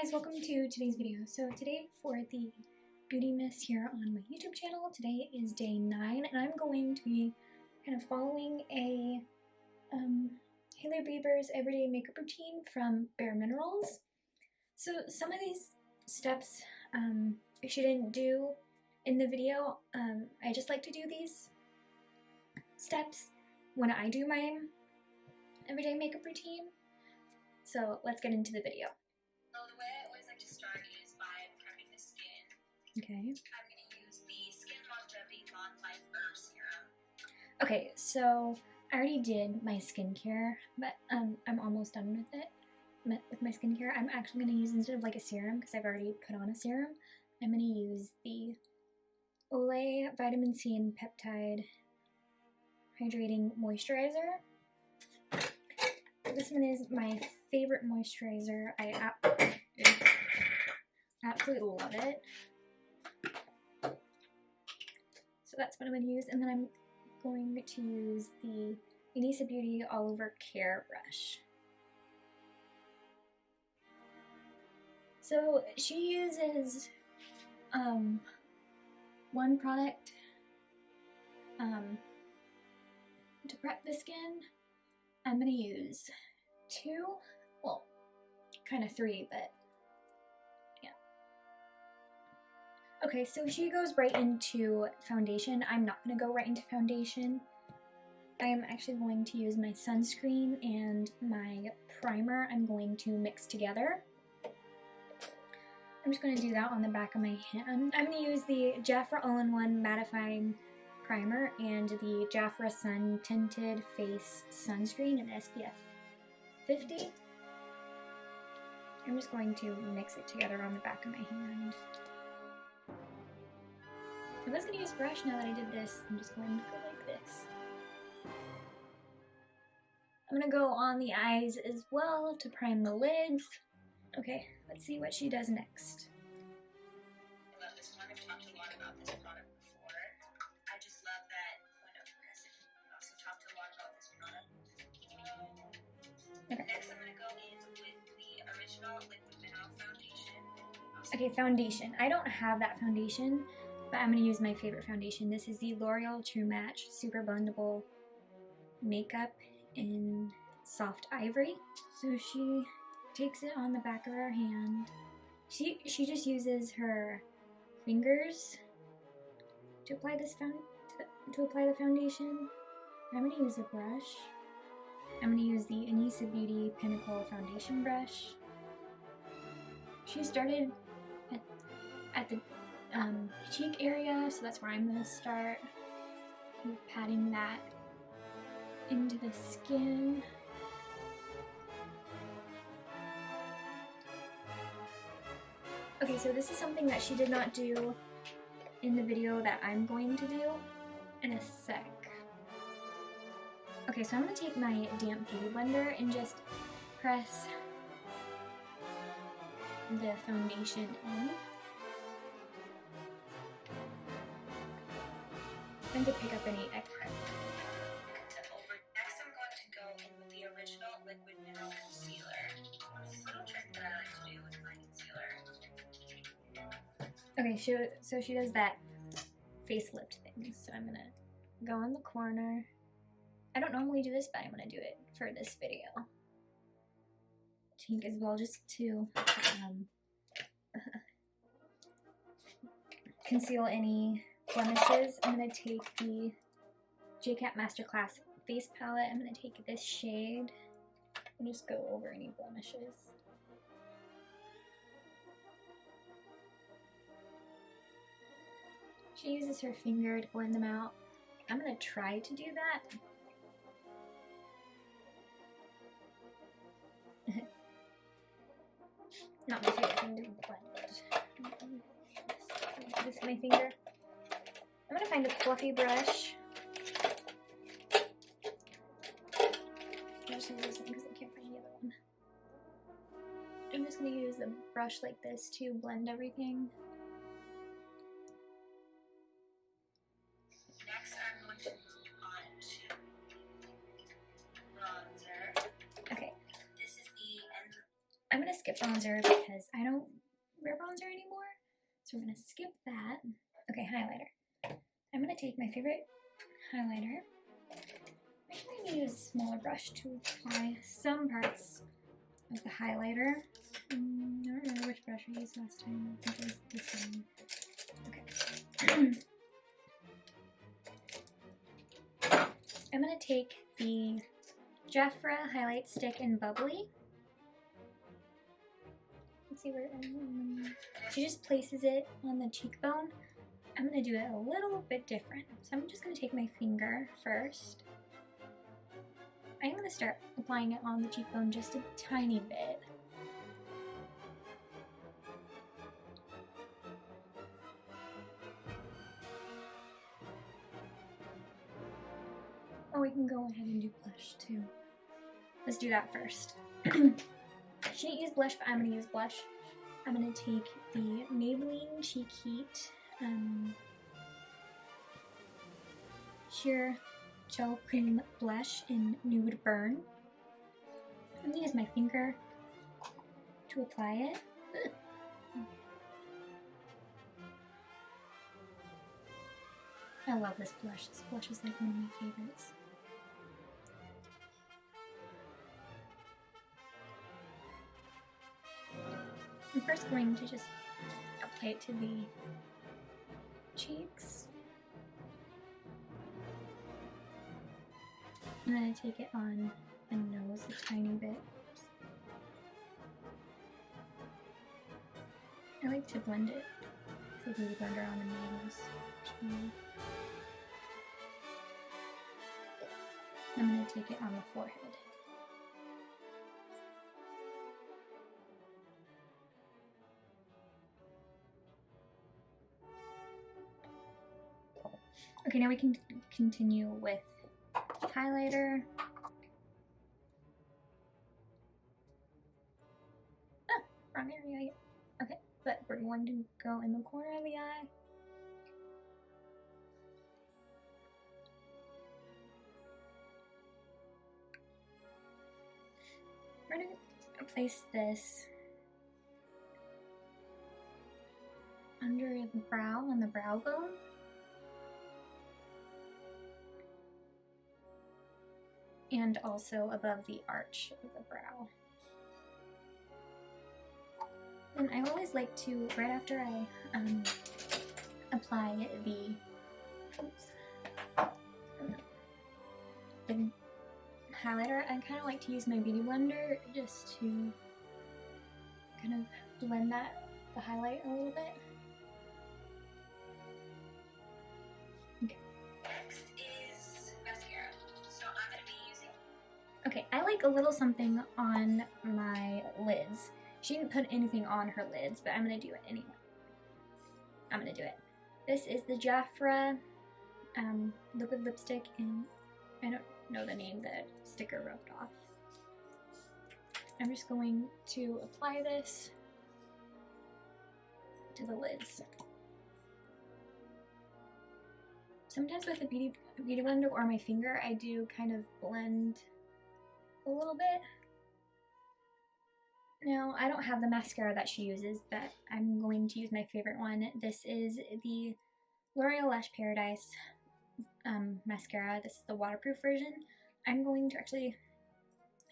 guys, welcome to today's video. So today for the Beautymas here on my YouTube channel, today is day 9 and I'm going to be kind of following a Hailey Bieber's everyday makeup routine from Bare Minerals. So some of these steps she didn't do in the video. I just like to do these steps when I do my everyday makeup routine. So let's get into the video. So the way I always like to start is by prepping the skin. Okay. I'm going to use the Skin Longevity Long Life Herb Serum. Okay, so I already did my skincare, but I'm almost done with it. With my skincare, I'm actually going to use, instead of like a serum, because I've already put on a serum, I'm going to use the Olay Vitamin C and Peptide Hydrating Moisturizer. This one is my favorite moisturizer. I absolutely love it. So that's what I'm going to use. And then I'm going to use the Anisa Beauty All Over Care brush. So she uses one product to prep the skin. I'm going to use 2, well, kind of 3, but yeah. Okay, so she goes right into foundation. I'm not going to go right into foundation. I am actually going to use my sunscreen and my primer. I'm going to mix together. I'm just going to do that on the back of my hand. I'm going to use the Jafra All-in-One Mattifying Primer and the Jafra Sun Tinted Face Sunscreen in SPF 50. I'm just going to mix it together on the back of my hand. I was going to use brush. Now that I did this, I'm just going to go like this. I'm going to go on the eyes as well to prime the lids. Okay, let's see what she does next. I love this one. I've talked a lot about this product before. I just love that point of pressing. I also talked a lot about this product. Okay. Next, I'm going to go in with the original Liquid Mineral Foundation. Okay, foundation. I don't have that foundation, but I'm going to use my favorite foundation. This is the L'Oreal True Match Super Blendable Makeup in Soft Ivory. So she takes it on the back of her hand. She just uses her fingers to apply this to apply the foundation. I'm going to use a brush. I'm going to use the Anisa Beauty Pinnacle Foundation Brush. She started at the cheek area, so that's where I'm going to start. I'm patting that into the skin. Okay, so this is something that she did not do in the video that I'm going to do in a sec. Okay, so I'm going to take my damp beauty blender and just press the foundation in. And to pick up any excess. Next, I'm going to go in with the original Liquid Mineral Concealer. It's a little trick that I like to do with my concealer. Okay, so she does that facelift thing. So I'm gonna go in the corner. I don't normally do this, but I'm gonna do it for this video. Take as well, just to conceal any blemishes. I'm gonna take the JCat Masterclass face palette. I'm gonna take this shade and just go over any blemishes. She uses her finger to blend them out. I'm gonna try to do that. Not my favorite thing to blend. This is my finger. I'm gonna find a fluffy brush. I'll just use this one because I can't find the other one. I'm just gonna use a brush like this to blend everything. Next, I'm going to move on to bronzer. Okay. This is the end. I'm gonna skip skip bronzer because I don't wear bronzer anymore. So we're going to skip that. Okay, highlighter. I'm going to take my favorite highlighter. Actually, I'm going to use a smaller brush to apply some parts of the highlighter. I don't remember which brush I used last time. I think it was this one. Okay. I'm going to take the Jafra Highlight Stick in Bubbly. Let's see where she just places it on the cheekbone. I'm going to do it a little bit different. So I'm just going to take my finger first. I'm going to start applying it on the cheekbone just a tiny bit. Oh, we can go ahead and do blush too. Let's do that first. Shouldn't use blush, but I'm going to use blush. I'm going to take the Maybelline Cheek Heat Sheer Gel Cream Blush in Nude Burn. I'm going to use my finger to apply it. I love this blush. This blush is like one of my favorites. I'm first going to just apply it to the cheeks. And then I take it on the nose a tiny bit. I like to blend it with a beauty blender on the nose. I'm going to take it on the forehead. Okay, now we can continue with highlighter. Ah, wrong area. Okay, but we're going to go in the corner of the eye. We're going to place this under the brow, on the brow bone. And also above the arch of the brow. And I always like to, right after I apply the highlighter, I kind of like to use my beauty blender just to kind of blend the highlight a little bit. Okay. Next is mascara. So I'm going to be using... Okay, I like a little something on my lids. She didn't put anything on her lids, but I'm going to do it anyway. I'm going to do it. This is the Jafra liquid lipstick, and I don't know the name, the sticker rubbed off. I'm just going to apply this to the lids. Sometimes with a beauty blender or my finger, I do kind of blend a little bit. Now, I don't have the mascara that she uses, but I'm going to use my favorite one. This is the L'Oreal Lash Paradise mascara. This is the waterproof version. I'm going to actually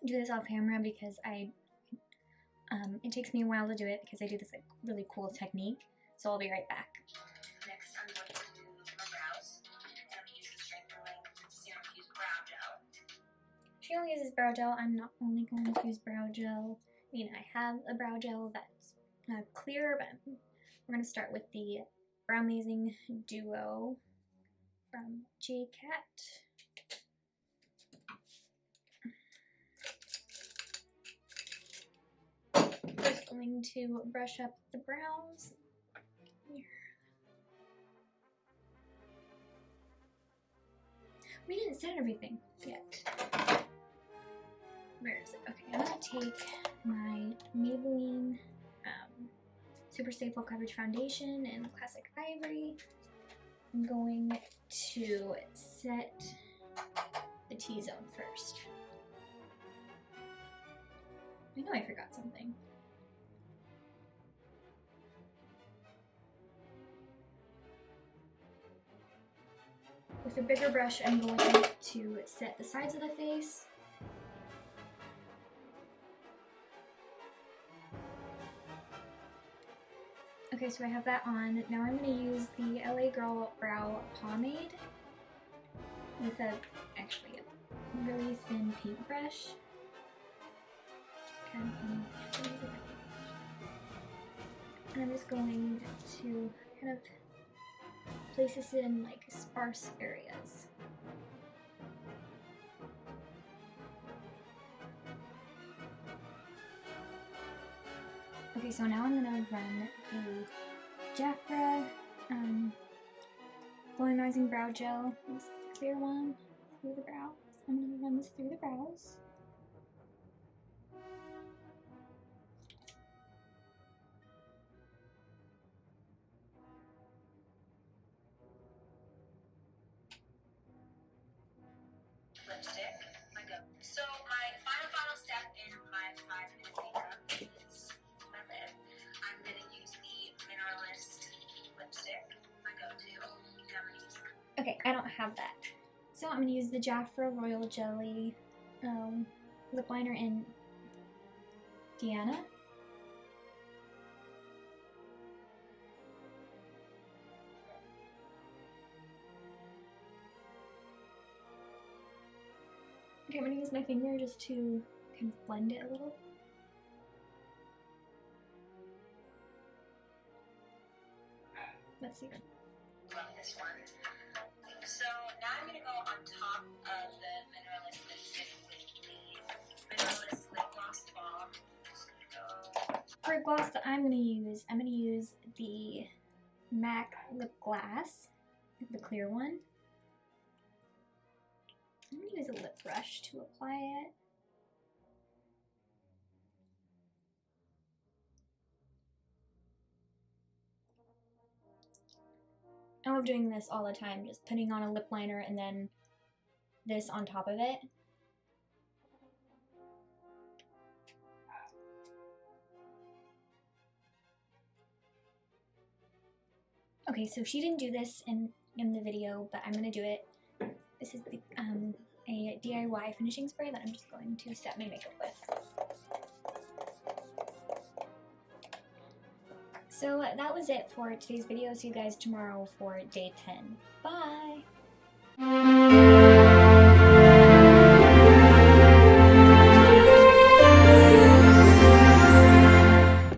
do this off camera because it takes me a while to do it because I do this like really cool technique. So I'll be right back. Next, I'm going to do my brows. And I'm going to use the Strength and Length Serum Fused Brow Gel. She only uses brow gel. I'm not only going to use brow gel. I mean, I have a brow gel that's clear, but we're going to start with the Brow Amazing Duo from J-Cat. Just going to brush up the brows. Here. We didn't set everything yet. Where is it? Okay, I'm going to take my Maybelline Super Stay Full Coverage Foundation in the Classic Ivory. I'm going to set the T-zone first. I know I forgot something. the bigger brush, I'm going to set the sides of the face. Okay, so I have that on. Now I'm going to use the LA Girl Brow Pomade with actually a really thin paintbrush. Kind of thin. And I'm just going to kind of place this in like sparse areas. Okay, so now I'm going to run the Jafra Volumizing Brow Gel, this clear one, through the brows. I'm going to run this through the brows. Lipstick, my go. So my final step in my 5-minute makeup is my lip. I'm gonna use the Mineralist lipstick, my go-to. And I'm gonna use that. Okay, I don't have that. So I'm going to use the Jafra Royal Jelly lip liner in Diana. Okay, I'm going to use my finger just to kind of blend it a little. Let's see. Love this one. So now I'm going to go on top of the Mineralist lipstick with the Mineralist Lip Gloss Balm. Just gonna go. For a gloss that I'm going to use the MAC Lip Glass, the clear one. I'm going to use a lip brush to apply it. I love doing this all the time, just putting on a lip liner and then this on top of it. Okay, so she didn't do this in the video, but I'm going to do it. This is the, a DIY finishing spray that I'm just going to set my makeup with. So that was it for today's video. See you guys tomorrow for day 10. Bye!